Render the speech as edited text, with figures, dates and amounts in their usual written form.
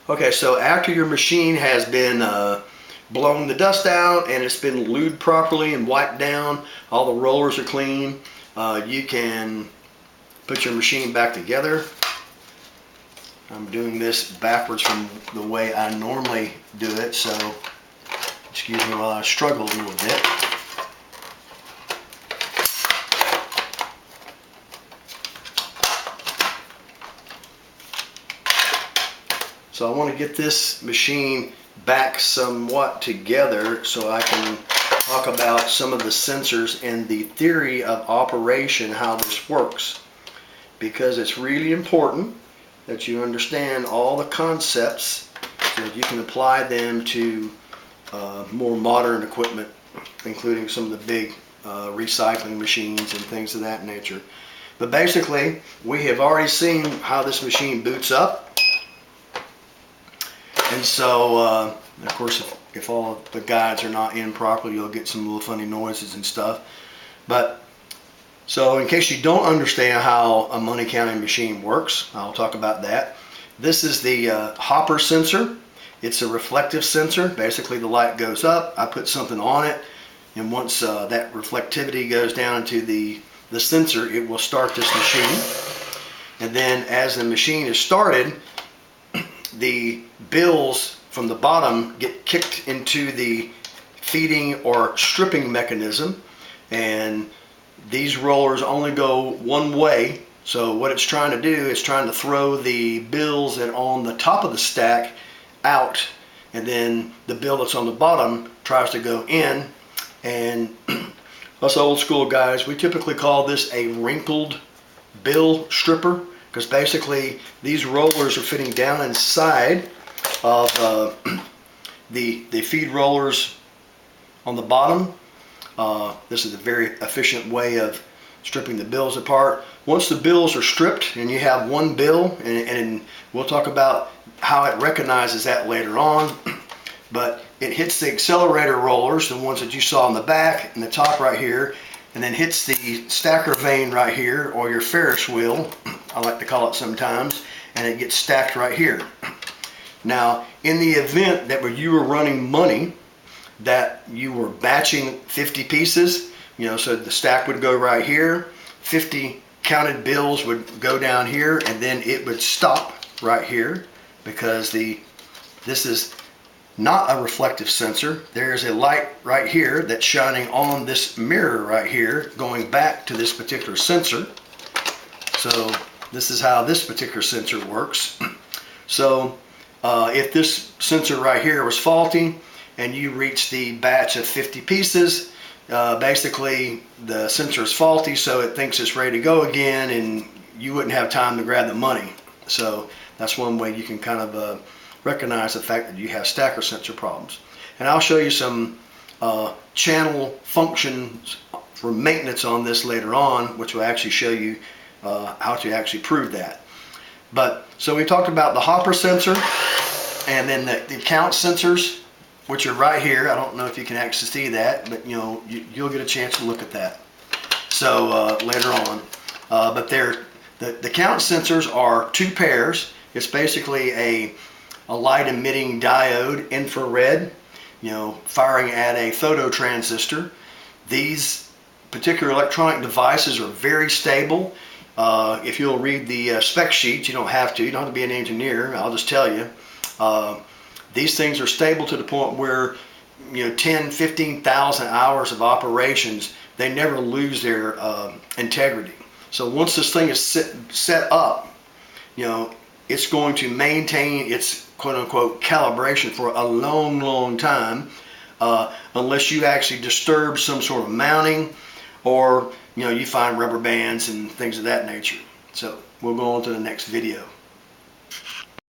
Okay, so after your machine has been blown the dust out and it's been lubed properly and wiped down, all the rollers are clean, you can put your machine back together. I'm doing this backwards from the way I normally do it, so excuse me while I struggle a little bit. So I want to get this machine back somewhat together so I can talk about some of the sensors and the theory of operation, how this works. Because it's really important that you understand all the concepts so that you can apply them to more modern equipment, including some of the big recycling machines and things of that nature. But basically, we have already seen how this machine boots up. And so, of course, if all of the guides are not in properly, you'll get some little funny noises and stuff. But so in case you don't understand how a money counting machine works, I'll talk about that. This is the hopper sensor. It's a reflective sensor. Basically, the light goes up, I put something on it, and once that reflectivity goes down into the sensor, it will start this machine. And then as the machine is started, the bills from the bottom get kicked into the feeding or stripping mechanism, and these rollers only go one way. So what it's trying to do is trying to throw the bills that are on the top of the stack out, and then the bill that's on the bottom tries to go in. And us old school guys, we typically call this a wrinkled bill stripper, because basically these rollers are fitting down inside of the feed rollers on the bottom. This is a very efficient way of stripping the bills apart. Once the bills are stripped and you have one bill, and we'll talk about how it recognizes that later on, but it hits the accelerator rollers, the ones that you saw on the back and the top right here, and then hits the stacker vane right here, or your Ferris wheel, I like to call it sometimes, and it gets stacked right here. Now, in the event that you were running money, that you were batching 50 pieces, so the stack would go right here, 50 counted bills would go down here, and then it would stop right here, because this is not a reflective sensor. There's a light right here that's shining on this mirror right here, going back to this particular sensor. So this is how this particular sensor works. So if this sensor right here was faulty and you reach the batch of 50 pieces, basically the sensor is faulty, so it thinks it's ready to go again, and you wouldn't have time to grab the money. So that's one way you can kind of recognize the fact that you have stacker sensor problems. And I'll show you some channel functions for maintenance on this later on, which will actually show you how to actually prove that. But so we talked about the hopper sensor, and then the count sensors, which are right here. I don't know if you can actually see that, but you'll get a chance to look at that. So later on, but the count sensors are two pairs. It's basically a light emitting diode, infrared, firing at a phototransistor. These particular electronic devices are very stable. If you'll read the spec sheets, you don't have to be an engineer, I'll just tell you. These things are stable to the point where 10, 15,000 hours of operations, they never lose their integrity. So once this thing is set up, it's going to maintain its quote-unquote calibration for a long, long time, unless you actually disturb some sort of mounting, or you find rubber bands and things of that nature. So we'll go on to the next video.